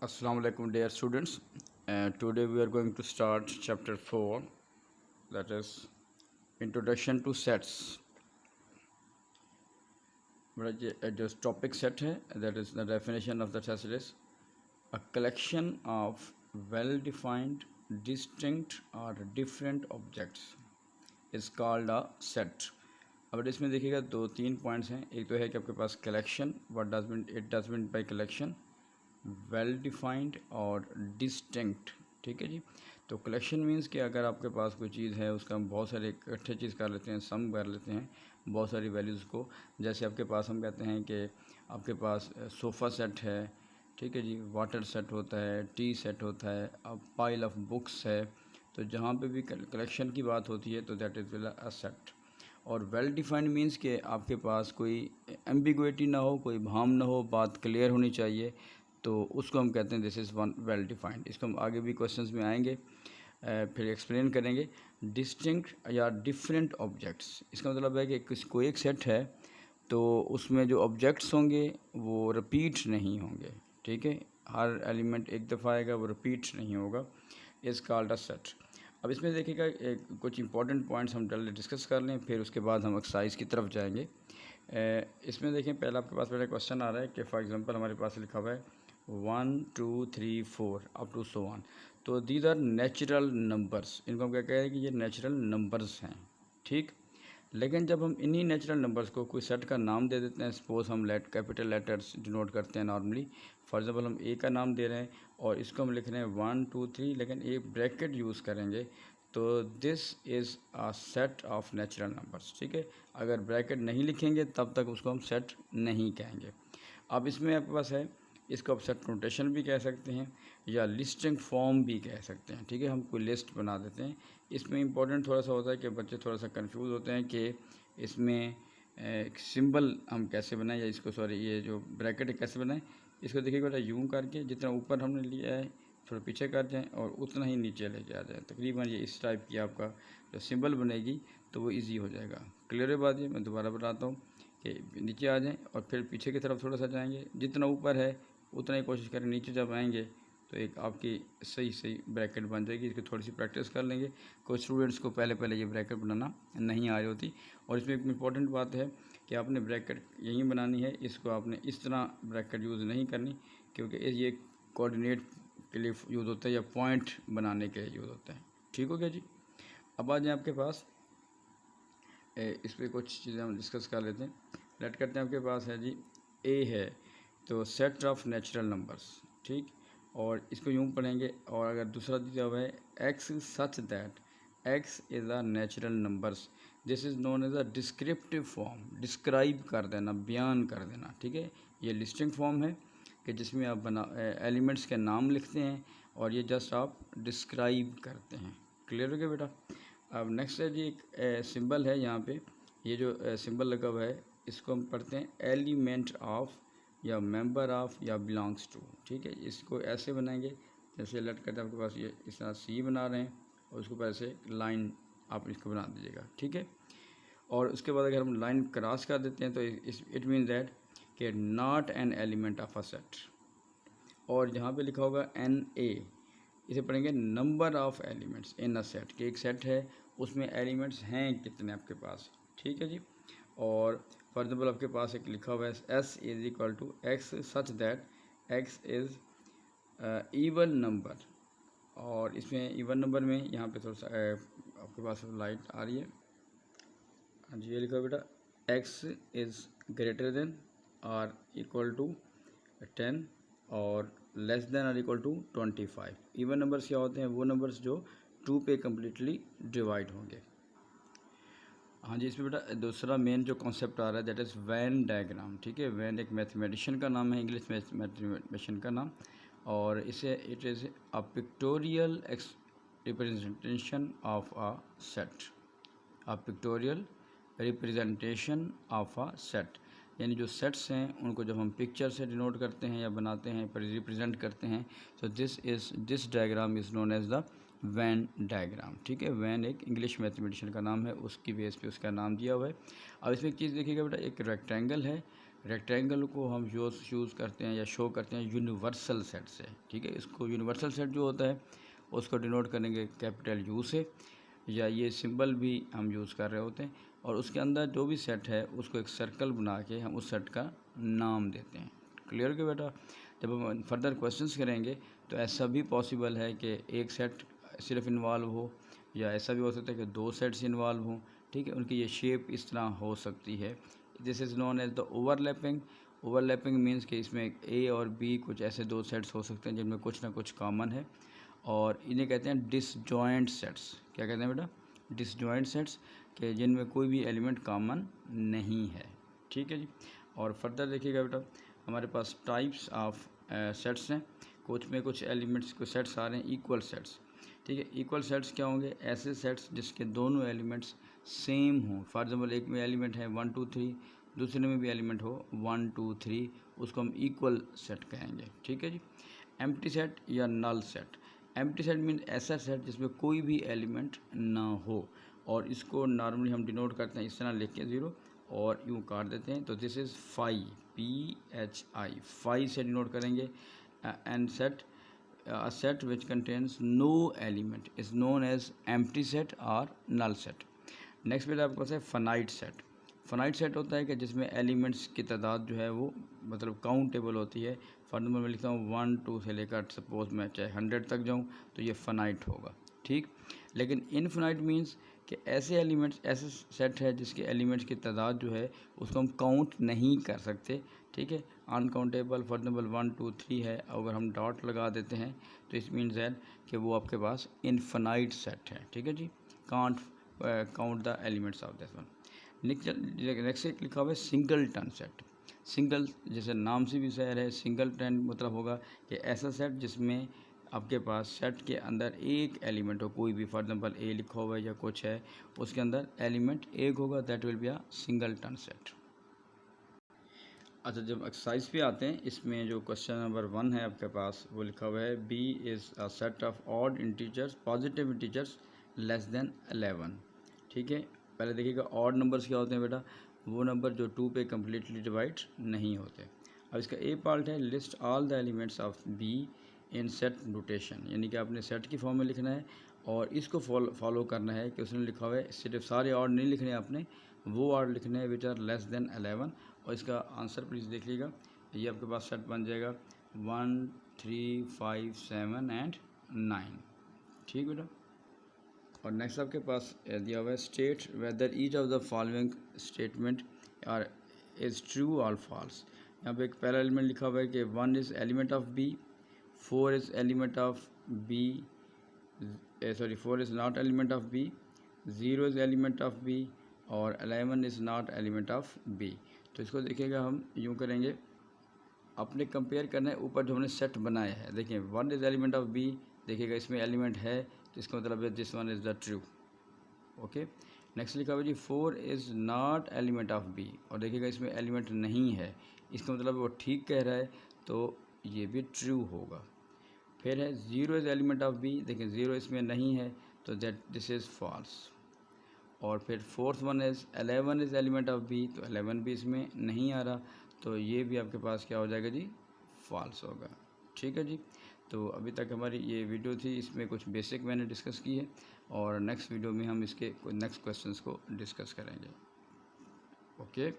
Assalamu alaikum dear students. Today we are going to start chapter 4, that is introduction to sets. जो topic set है that is the definition of the set is a collection of well defined distinct or different objects is called a set. अब इसमें देखिएगा दो तीन points हैं. एक तो है कि आपके पास collection, what does mean by collection, well defined और डिस्टिंक्ट. ठीक है जी. तो कलेक्शन मीन्स कि अगर आपके पास कोई चीज़ है उसका हम बहुत सारे इकट्ठे चीज़ कर लेते हैं, सम कर लेते हैं बहुत सारी वैल्यूज़ को. जैसे आपके पास हम कहते हैं कि आपके पास सोफ़ा सेट है, ठीक है जी, वाटर सेट होता है, टी सेट होता है, अब पाइल ऑफ बुक्स है. तो जहाँ पे भी कलेक्शन की बात होती है तो दैट इज़ अ सेट. और वेल डिफाइंड मीन्स कि आपके पास कोई एम्बिगुइटी ना हो, कोई भाम ना हो, बात क्लियर होनी चाहिए, तो उसको हम कहते हैं this is one well defined. इसको हम आगे भी क्वेश्चंस में आएंगे, फिर एक्सप्लेन करेंगे. डिस्टिंक्ट या डिफरेंट ऑब्जेक्ट्स, इसका मतलब है कि कोई एक सेट है तो उसमें जो ऑब्जेक्ट्स होंगे वो रिपीट नहीं होंगे. ठीक है, हर एलिमेंट एक दफ़ा आएगा, वो रिपीट नहीं होगा. Is called a set. अब इसमें देखिएगा कुछ इंपॉर्टेंट पॉइंट्स हम जल्दी डिस्कस कर लें, फिर उसके बाद हम एक्सरसाइज की तरफ जाएंगे. इसमें देखें, पहला आपके पास पहले क्वेश्चन आ रहा है कि फॉर एग्जांपल हमारे पास लिखा हुआ है 1 2 3 4 अप टू सो वन. तो दीज आर नेचुरल नंबर्स. इनको हम क्या कह रहे हैं कि ये नेचुरल नंबर्स हैं. ठीक. लेकिन जब हम इन्हीं नेचुरल नंबर्स को कोई सेट का नाम दे देते हैं, सपोज हम कैपिटल लेटर्स डिनोट करते हैं नॉर्मली. फॉर एग्जांपल हम ए का नाम दे रहे हैं और इसको हम लिख रहे हैं 1 2 3, लेकिन एक ब्रैकेट यूज़ करेंगे, तो this is a set of natural numbers. ठीक है. अगर ब्रैकेट नहीं लिखेंगे तब तक उसको हम सेट नहीं कहेंगे. अब इसमें आपके पास है, इसको आप सेट नोटेशन भी कह सकते हैं या लिस्टिंग फॉर्म भी कह सकते हैं. ठीक है, हम कोई लिस्ट बना देते हैं. इसमें इंपॉर्टेंट थोड़ा सा होता है कि बच्चे थोड़ा सा कंफ्यूज होते हैं कि इसमें सिंबल हम कैसे बनाएं, या इसको ये जो ब्रैकेट है कैसे बनाएं. इसको देखिए बेटा, यूँ करके जितना ऊपर हमने लिया है थोड़ा पीछे कर जाएं और उतना ही नीचे लेके आ जाएं. तकरीबन ये इस टाइप की आपका जो सिंबल बनेगी तो वो इजी हो जाएगा. क्लियर है बात? ये मैं दोबारा बताता हूँ कि नीचे आ जाएं और फिर पीछे की तरफ थोड़ा सा जाएंगे. जितना ऊपर है उतना ही कोशिश करें, नीचे जब आएंगे तो एक आपकी सही ब्रैकेट बन जाएगी. इसकी थोड़ी सी प्रैक्टिस कर लेंगे. कुछ स्टूडेंट्स को पहले ये ब्रैकेट बनाना नहीं आ रही होती. और इसमें एक इम्पॉर्टेंट बात है कि आपने ब्रैकेट यहीं बनानी है, इसको आपने इस तरह ब्रैकेट यूज़ नहीं करनी, क्योंकि ये कोऑर्डिनेट के लिए यूज़ होता है या पॉइंट बनाने के लिए यूज़ होता है. ठीक हो गया जी. अब आ जाए आपके पास, इस पर कुछ चीज़ें हम डिस्कस कर लेते हैं. लेट करते हैं, आपके पास है जी ए है तो सेट ऑफ नेचुरल नंबर्स. ठीक. और इसको यूँ पढ़ेंगे. और अगर दूसरा दिया हुआ है x such that x is a natural numbers, this is known as a descriptive form. Describe कर देना, बयान कर देना. ठीक है, ये लिस्टिंग फॉर्म है कि जिसमें आप एलिमेंट्स के नाम लिखते हैं और ये जस्ट आप डिस्क्राइब करते हैं. क्लियर हो गया बेटा? अब नेक्स्ट है जी, एक सिंबल है यहाँ पे. ये जो सिंबल लगा हुआ है इसको हम पढ़ते हैं एलिमेंट ऑफ या मेंबर ऑफ या बिलोंग्स टू. ठीक है, इसको ऐसे बनाएंगे जैसे लेट करते हैं आपके पास ये इस तरह सी बना रहे हैं और उसके ऊपर ऐसे लाइन आप इसको बना दीजिएगा. ठीक है. और उसके बाद अगर हम लाइन क्रॉस कर देते हैं तो इट मीन दैट कि not an element of a set. और यहाँ पे लिखा होगा एन ए, इसे पढ़ेंगे number of elements in a set. कि एक सेट है उसमें एलिमेंट्स हैं कितने आपके पास. ठीक है जी. और फॉर एग्जाम्पल आपके पास एक लिखा हुआ है S is equal to x such that x is even number. और इसमें इवन नंबर में यहाँ पे थोड़ा सा आपके पास लाइट आ रही है. हाँ जी, ये लिखा हुआ बेटा एक्स इज़ ग्रेटर देन और इक्वल टू 10 और लेस देन और इक्वल टू 25. इवन नंबर्स क्या होते हैं? वो नंबर्स जो 2 पे कम्प्लीटली डिवाइड होंगे. हाँ जी, इसमें बेटा दूसरा मेन जो कॉन्सेप्ट आ रहा है दैट इज़ वैन डायग्राम. ठीक है, वैन एक मैथमेटिशियन का नाम है, इंग्लिश मैथमेटिशियन का नाम. और इसे it is a pictorial representation of a set. A pictorial representation of a set, यानी जो सेट्स हैं उनको जब हम पिक्चर से डिनोट करते हैं या बनाते हैं, रिप्रेजेंट करते हैं, तो this diagram is known as the Venn diagram. ठीक है, वैन एक इंग्लिश मैथमेटिशियन का नाम है, उसकी बेस पे उसका नाम दिया हुआ है. अब इसमें एक चीज़ देखिएगा बेटा, एक रेक्टेंगल है रेक्टेंगल को हम यूज़ करते हैं या शो करते हैं यूनिवर्सल सेट से, ठीक है। इसको यूनिवर्सल सेट जो होता है उसको डिनोट करेंगे कैपिटल यू से, या ये सिंबल भी हम यूज़ कर रहे होते हैं, और उसके अंदर जो भी सेट है उसको एक सर्कल बना के हम उस सेट का नाम देते हैं। क्लियर के बेटा? जब हम फर्दर क्वेश्चंस करेंगे तो ऐसा भी पॉसिबल है कि एक सेट सिर्फ इन्वॉल्व हो, या ऐसा भी हो सकता है कि दो सेट्स इन्वॉल्व हों, ठीक है। उनकी ये शेप इस तरह हो सकती है। This is known as the overlapping. Overlapping means कि इसमें ए और बी कुछ ऐसे दो सेट्स हो सकते हैं जिनमें कुछ ना कुछ कॉमन है, और इन्हें कहते हैं डिसजॉइंट सेट्स। क्या कहते हैं बेटा? डिसजॉइंट सेट्स, के जिनमें कोई भी एलिमेंट कॉमन नहीं है, ठीक है जी। और फर्दर देखिएगा बेटा, हमारे पास टाइप्स ऑफ सेट्स हैं। कुछ एलिमेंट्स कुछ सेट्स आ रहे हैं इक्वल सेट्स, ठीक है। इक्वल सेट्स क्या होंगे? ऐसे सेट्स जिसके दोनों एलिमेंट्स सेम हों। फॉर एग्जाम्पल एक में एलिमेंट है 1 2 3, दूसरे में भी एलिमेंट हो 1 2 3, उसको हम इक्वल सेट कहेंगे, ठीक है जी। एम्प्टी सेट या null set. Empty set mean ऐसा सेट जिसमें कोई भी एलिमेंट ना हो, और इसको नॉर्मली हम डिनोट करते हैं इस तरह लिख के 0 और यूँ काट देते हैं, तो this is phi, PHI, phi से डिनोट करेंगे। And set, a set which contains no element is known as empty set or null set. Next बेटा आपके पास है फाइनाइट सेट। फाइनाइट सेट होता है कि जिसमें एलिमेंट्स की तादाद जो है वो मतलब काउंटेबल होती है। फॉर एग्जाम्पल मैं लिखता हूँ 1 2 से लेकर सपोज मैं चाहे 100 तक जाऊँ तो ये फाइनाइट होगा, ठीक। लेकिन इनफिनाइट मीन्स कि ऐसे एलिमेंट्स, ऐसे सेट है जिसके एलिमेंट्स की तादाद जो है उसको हम काउंट नहीं कर सकते, ठीक है। अनकाउंटेबल, फॉर एग्जाम्पल 1 2 3 है, अगर हम डॉट लगा देते हैं तो इस मीन्स दैट कि वो आपके पास इनफिनाइट सेट है, ठीक है जी। Can't count the elements of this one. Next एक लिखा हुआ है सिंगल टन सेट। सिंगल जैसे नाम से भी ज़ाहिर है, सिंगल टन मतलब होगा कि ऐसा सेट जिसमें आपके पास सेट के अंदर एक एलिमेंट हो, कोई भी, फॉर एग्जांपल ए लिखा हुआ है या कुछ है, उसके अंदर एलिमेंट एक होगा, that will be a singleton set. अच्छा, जब एक्सरसाइज पे आते हैं, इसमें जो क्वेश्चन नंबर 1 है आपके पास वो लिखा हुआ है B is a set of odd integers, positive integers less than 11, ठीक है। पहले देखिएगा ऑड नंबर्स क्या होते हैं बेटा? वो नंबर जो 2 पे कम्प्लीटली डिवाइड नहीं होते। अब इसका ए पार्ट है list all the elements of be in set notation, यानी कि आपने सेट की फॉर्म में लिखना है और इसको फॉलो करना है कि उसने लिखा हुआ है सिर्फ सारे ऑड नहीं लिखने हैं आपने, वो ऑड लिखने हैं विच आर लेस देन 11। और इसका आंसर प्लीज़ देख लीजिएगा, ये आपके पास सेट बन जाएगा 1 3 5 7 एंड 9, ठीक बेटा। और नेक्स्ट आपके पास दिया हुआ है state whether each of the following statement are is true और फॉल्स। यहाँ पे एक पहला एलिमेंट लिखा हुआ है कि 1 is element of B, 4 is element of B, 4 is not element of B, 0 is element of B, और 11 is not element of B. तो इसको देखिएगा हम यूँ करेंगे, अपने कंपेयर करना है ऊपर जो हमने सेट बनाया है। देखिए 1 इज़ एलिमेंट ऑफ बी, देखिएगा इसमें एलिमेंट है तो इसका मतलब है this one is the true, okay. Next लिखा हुआ जी 4 is not element of B, और देखिएगा इसमें एलिमेंट नहीं है, इसका मतलब वो ठीक कह रहा है तो ये भी ट्रू होगा। फिर है 0 इज़ एलिमेंट ऑफ बी, देखिए 0 इसमें नहीं है तो दैट दिस इज़ फॉल्स। और फिर fourth one is 11 is element of B, तो 11 भी इसमें नहीं आ रहा, तो ये भी आपके पास क्या हो जाएगा जी? फॉल्स होगा, ठीक है जी। तो अभी तक हमारी ये वीडियो थी, इसमें कुछ बेसिक मैंने डिस्कस की है, और नेक्स्ट वीडियो में हम इसके नेक्स्ट क्वेश्चंस को डिस्कस करेंगे, ओके।